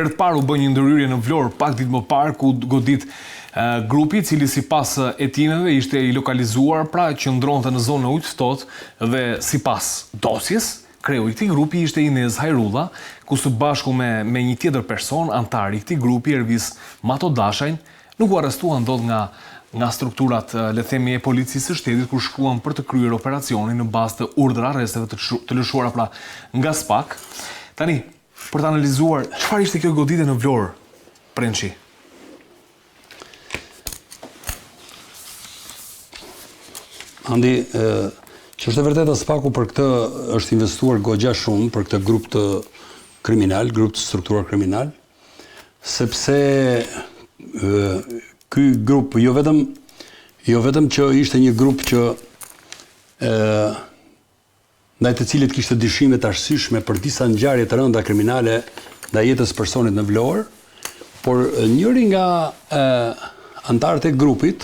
herë të parë u bë një ndërhyrje në Vlorë pak ditë më parë ku godit grupi i cili sipas hetimeve ishte i lokalizuar, pra qëndronte në zonë ujë ftohtë dhe sipas dosjes kreu i këtij grupi ishte Inez Hajrulla, ku së bashku me një tjetër person, antar i këtij grupi, Ervis Matodashajn, nuk u arrestuan dot nga strukturat, le themi, e policisë së shtetit kur shkuan për të kryer operacionin në bazë të urdhër arresteve të lëshuara pra nga SPAK. Tani, për të analizuar çfarë ishte kjo goditje në Vlorë, Prençi. Andi, që është e vërtetë SPAK-u për këtë është investuar goxha shumë për këtë grup të kriminal, grup të strukturar kriminal, sepse ky grup jo vetëm që ishte një grup që ndaj të cilit kishte dyshimet arsyeshme për disa ngjarje të rënda kriminale ndaj jetës personit në Vlorë, por njëri nga antarët e grupit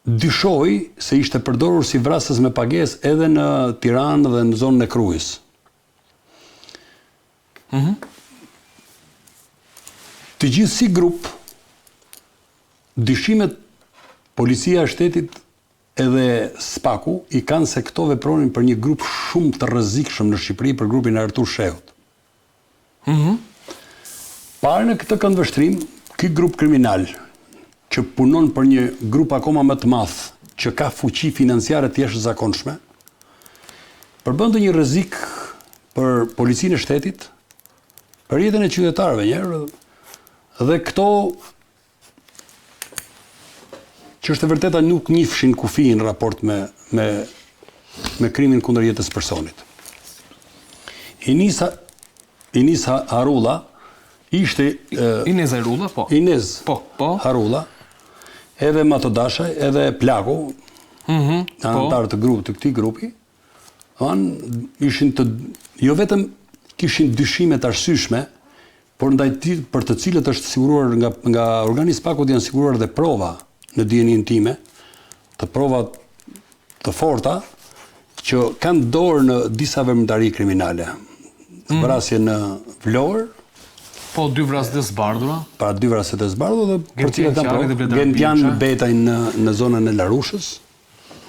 dyshoi se ishte përdorur si vrasës me pagesë edhe në Tiranë dhe në zonën e Krujës. Të gjithë si grup, dyshimet policia e shtetit edhe SPAK-u i kanë se këto vepronin për një grup shumë të rrezikshëm në Shqipëri, për grupin Artur Shehut. Parë në këtë këndvështrim, ky grup kriminal që punon për një grup akoma më të madh, që ka fuqi financiare të jashtëzakonshme, përbënte një rrezik për policinë e shtetit, për jetën e qytetarëve njerë, dhe këto që është e vërteta nuk njihshin kufi në raport me krimin kundër jetës personit. Inez Hajrulla ishte Inez Hajrulla, po. Inez po. Hajrulla, edhe Matodashaj, edhe Plaku, antarë të këtij grupi, ishin jo vetëm kishin dyshime të arsyeshme, por për të cilët është siguruar nga organi SPAK-ut janë siguruar dhe prova në dijenin time, të prova të forta që kanë dorë në disa veprimtari kriminale. Vrasje në Vlorë, po 2 vrasje të zbardhura. Pra 2 vrasje të zbardhura dhe për cilët kanë Gentian Betajn në zonën e Larushës.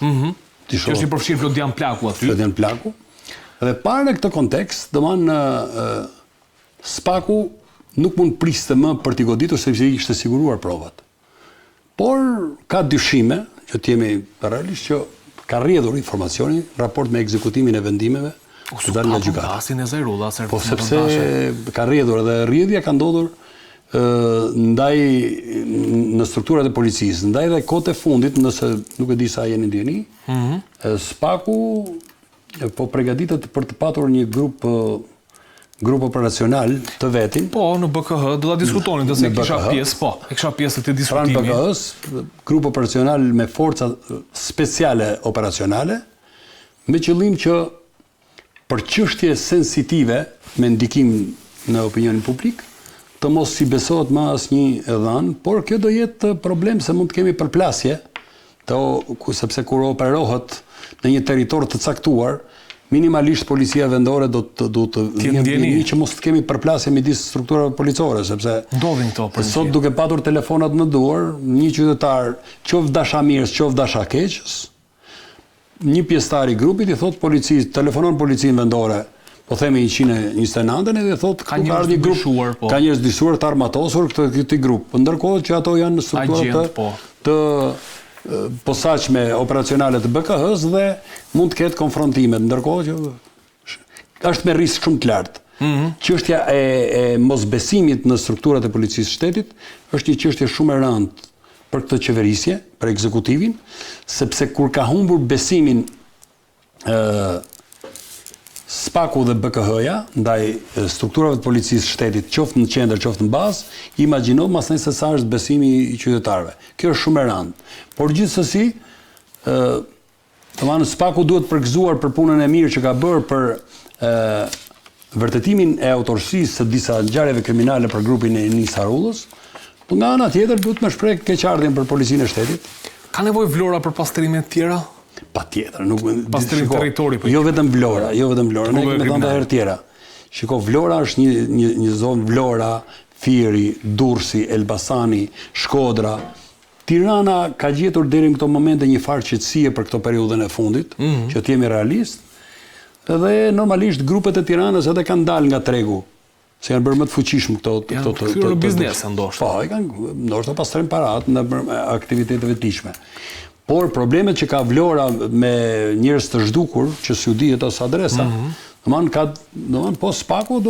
Që është i përfshirë Flodian Plaku aty. Flodian Plaku. Dhe parë në këtë kontekst, SPAK-u nuk mund priste më për t'i goditur sepse i ishte siguruar provat. Por ka dyshime, që t'jemi realisht, që ka rrjedhur informacioni raport me ekzekutimin e vendimeve që dalë nga gjykata. Po sepse ka rrjedhur dhe rrjedhja ka ndodhur në strukturat e policisë, ndaj dhe kohët e fundit, nëse nuk e di sa jeni ndjeni, SPAK-u po përgatitet për të patur një grup operacional të vetin. Po, në BKH, do ta diskutonin, do se kisha pjesë, po, e kisha pjesë të diskutimi. Pranë BKH-s, grup operacional me forca speciale operacionale, me qëllim që për çështje sensitive me ndikim në opinionin publik, të mos si besohet më asnjë dhënë, por kjo do jetë problem se mund të kemi përplasje, sepse kur operohet në një territor të caktuar, minimalisht policia vendore do të ndjeni që mos të kemi përplasje midis strukturave policore, sepse ndodhin këto. Sot duke patur telefonat në dorë, një qytetar, qoftë dashamirës, qoftë dashakeqës, një pjesëtar i grupit i thot policisë, telefonon policinë vendore, po themi 129-ën edhe thot ka njerëz të dyshuar, po. Ka njerëz dyshuar të armatosur këtij grup. Ndërkohë që ato janë në struktura të posaçme operacionale të BKH-s dhe mund të ketë konfrontime, ndërkohë që është me risk shumë të lartë. Çështja e mosbesimit në strukturat e policisë së shtetit është një çështje shumë e rëndë për këtë qeverisje, për ekzekutivin, sepse kur ka humbur besimin SPAK-u dhe BKH-ja ndaj strukturave të policisë së shtetit, qoftë në qendër, qoftë në bazë, imagjino masnej se sa është besimi i qytetarëve. Kjo është shumë e rëndë. Por gjithsesi, SPAK-u duhet përgëzuar për punën e mirë që ka bërë për vërtetimin e autorësisë së disa ngjarjeve kriminale për grupin e Inez Hajrullës, por nga ana tjetër duhet më shpreh keqardhjen për policinë e shtetit. Ka nevojë Vlora për pastrime të tjera? Patjetër, pastrim territori. Jo vetëm Vlora, ne kemi thënë herë tjera Shiko, Vlora është një zonë Vlora, Fieri, Durrësi, Elbasani, Shkodra. Tirana ka gjetur deri në këto momente një farë qetësie për këto periudhën e fundit, që të jemi realist. Dhe normalisht grupet e Tiranës edhe kanë dalë nga tregu, se janë bërë më të fuqishëm këto kthyer në biznes ndoshta. Po, kanë ndoshta pastrojnë parat në aktiviteteve të ligjshme. Por problemet që ka Vlora me njerëz të zhdukur, që s'ju dihet as adresa, po Spaku,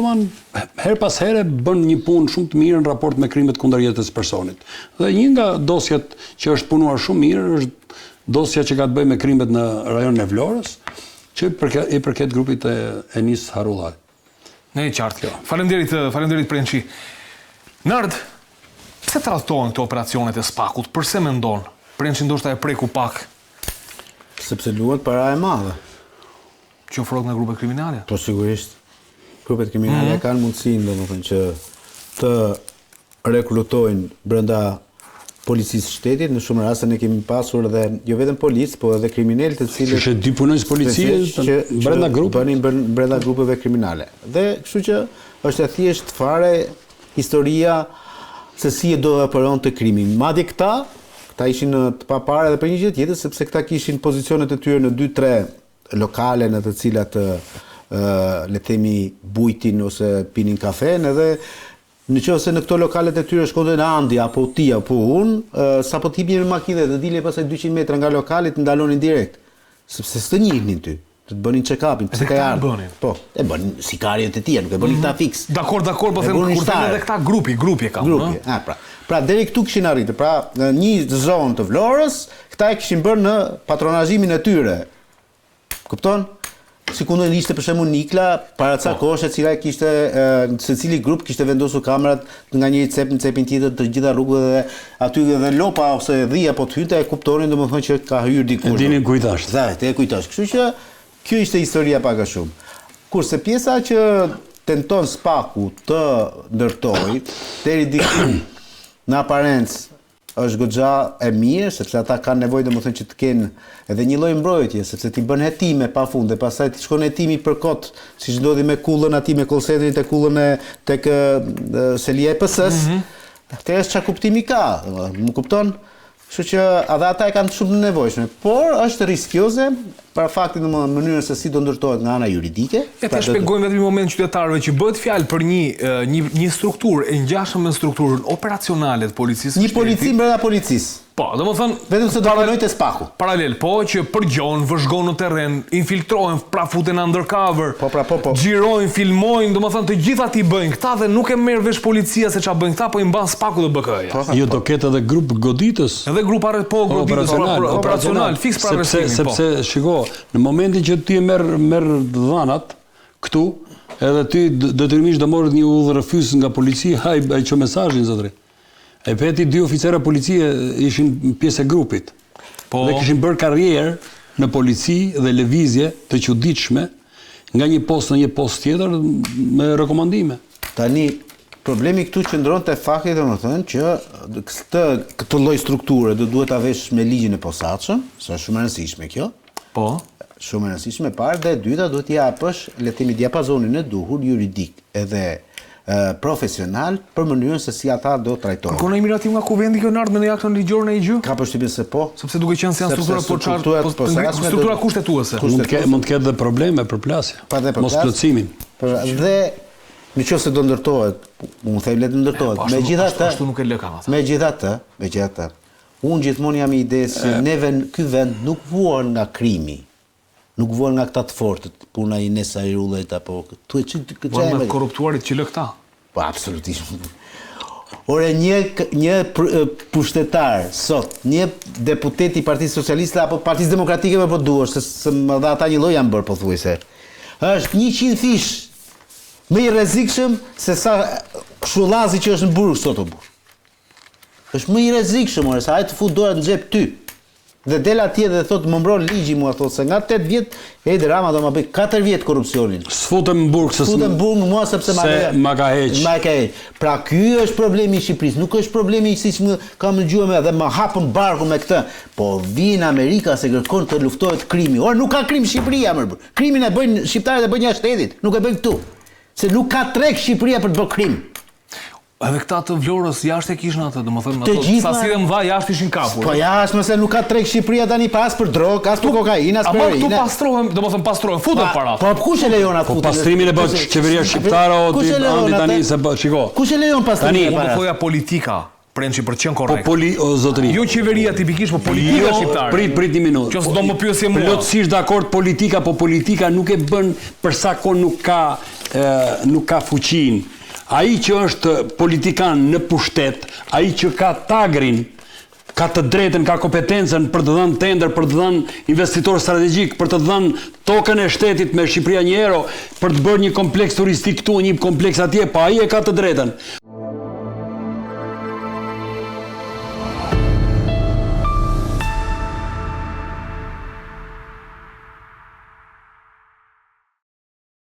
her pas here bën një punë shumë të mirë në raport me krimet kundër jetës personit. Dhe një nga dosjet që është punuar shumë mirë është dosja që ka të bëjë me krimet në rajonin e Vlorës, që i përket grupit e Enis Harullaj. Ne i qartë. Faleminderit Prençi. Nard, pse trajtohen këto operacionet e Spakut? Përse mendon? Prençi ndoshta e preku pak. Sepse luhet para e madhe. Që ofrohet nga grupet kriminale? Po sigurisht. Grupet kriminale kanë mundësinë, domethënë, që të rekrutojnë brenda policisë shtetit. Në shumë raste ne kemi pasur edhe jo vetëm policë, po edhe kriminalë të cilët që dy punojnë policie brenda grupeve, brenda grupeve kriminale. Dhe kështu që është e thjesht fare historia se si e do të operonte krimi. Madje këta ishin të papare edhe për një gjë tjetër, sepse këta kishin pozicionet e tyre në 2-3 lokale në të cilat le themi bujtin ose pinin kafen, edhe nëse në këto lokalet e tyre shkonte në Andi apo ti apo unë, sapo të hipnin me makinë dhe dilje pastaj 200 metra nga lokali të ndalonin direkt, sepse s'të njihnin ty. Të bënin check-upin, pse ka ardhur. Po, e bënin sikarjet e tjerë, nuk e bënin këta fiks. Dakor, po them kur them edhe këta grupi e kanë. Grupi, pra deri këtu kishin arritur. Pra në një zonë të Vlorës, këta e kishin bërë në patronazhimin e tyre. Kupton? Sikundën ishte për shembull Nikla, para ca kohësh e cila kishte secili grup kishte vendosur kamerat nga një cep në cepin tjetër të gjitha rrugëve dhe aty edhe lopa ose dhia po të hynte e kuptonin domethënë që ka hyrë dikush. Dini kujtash. Te kujtosh. Kështu që kjo ishte historia pak a shumë. Kurse pjesa që tenton Spaku të ndërtojë deri diku në aparencë është goxha e mirë, sepse ata kanë nevojë domethënë që të kenë edhe një lloj mbrojtje, sepse ti bën hetime pafund dhe pastaj ti shkon hetimi për kot, siç ndodhi me kullën aty me call centrin te kullën tek selia e PS-s. Atë është çka kuptimi ka, më kupton? Kështu që edhe ata e kanë shumë nevojshme, por është riskioze për faktin në mënyrën se si do ndërtohet nga ana juridike. Ja të shpjegojmë vetëm një moment qytetarëve që bëhet fjalë për një strukturë e ngjashme me strukturën operacionale të policisë. Një polici brenda policisë. Po, domethënë vetëm se do punojë te Spaku. Paralel, po që përgjon, vëzhgon në terren, infiltrohen, pra futen undercover. Po. Xhirojnë, filmojnë, domethënë të gjitha ti bëjnë këta dhe nuk e merr vesh policia se çfarë bëjnë këta, po i mban Spaku dhe BK-ja. Jo, do ketë edhe grup goditës. Edhe grup goditës operacional, fiks para arrestimit. Sepse shiko, në momentin që ti merr dhanat këtu, edhe ti detyrimisht do morët një udhërrëfys nga policia, ai çon mesazhin zotëri. E peti 2 oficera policie ishin pjesë e grupit. Po. Dhe kishin bërë karrierë në polici dhe lëvizje të çuditshme nga një post në një post tjetër me rekomandime. Tani problemi këtu qëndron te fakti domethënë që këtë lloj strukture do duhet ta vesh me ligjin e posaçëm, sa shumë e rëndësishme kjo. Po. Shumë e rëndësishme parë dhe e dyta duhet t'i japësh le të themi diapazonin e duhur juridik edhe profesional për mënyrën se si ata do trajtohen. Kërkon ai miratim nga kuvendi kjo nard me një aktën ligjor në gjë? Ka përshtypjen se po. Sepse duke qenë se janë struktura struktura kushtetuese. Mund të ketë dhe probleme përplasje. Mos plotësimin. Dhe nëse do ndërtohet, unë them le të ndërtohet. Megjithatë, nuk e lë kam atë. Megjithatë, unë gjithmonë jam i idesë se neve ky vend nuk vuan nga krimi. Nuk vuan nga këta të fortët, puna i Nesa Irullet apo vuan me korruptuarit që lë këta. Po absolutisht. Ore një pushtetar sot, një deputet i Partisë Socialiste apo Partisë Demokratike po duash, se më dha ata një lloj janë bërë pothuajse. Është 100 fish më i rrezikshëm se sa shullazi që është në burg sot o burg. Është më i rrezikshëm, ore, sa ai të fut dorën në xhep ty. Dhe del atje dhe thot më mbron ligji mua thot se nga 8 vjet Edi Rama do ma bëj 4 vjet korrupsionin. Sfutem në burg se sfutem në burg mua sepse ma ka heq. Pra ky është problemi i Shqipërisë, nuk është problemi siç më kam dëgjuar dhe më hapën barku me këtë. Po vin Amerika se kërkon të luftohet krimi. Ora nuk ka krim Shqipëria më. Krimin e bëjnë shqiptarët e bëjnë jashtë shtetit, nuk e bëjnë këtu. Se nuk ka treg Shqipëria për të bërë krim. Edhe këta të Vlorës jashtë e kishin atë, domethënë Të ato gjitha- sasitë mëdha jashtë ishin kapur. Po jashtë nëse nuk ka treg Shqipëria tani pas për drogë, as për kokainë, as për Ama këtu heroinë. pastrohen, domethënë pastrohen, futen para. Po kush e lejon atë Po futën? pastrimin e bën qeveria shqiptare o Kush ti e lejon andi tani atë? se bë, shiko. Kush e lejon pastrimin e Unë po para? thoja politika, Prençi për të qenë Po korrekt. o zotëri. Jo qeveria tipikisht, po politika shqiptare. Prit një minutë. Që s'do më pyesje mua. Plotësisht dakord politika, po politika nuk e bën për sa kohë nuk ka fuqinë. Ai që është politikan në pushtet, ai që ka tagrin, ka të drejtën, ka kompetencën për të dhënë tender, për të dhënë investitor strategjik, për të dhënë tokën e shtetit me Shqipëria 1 euro, për të bërë një kompleks turistik këtu, një kompleks atje, pa ai e ka të drejtën.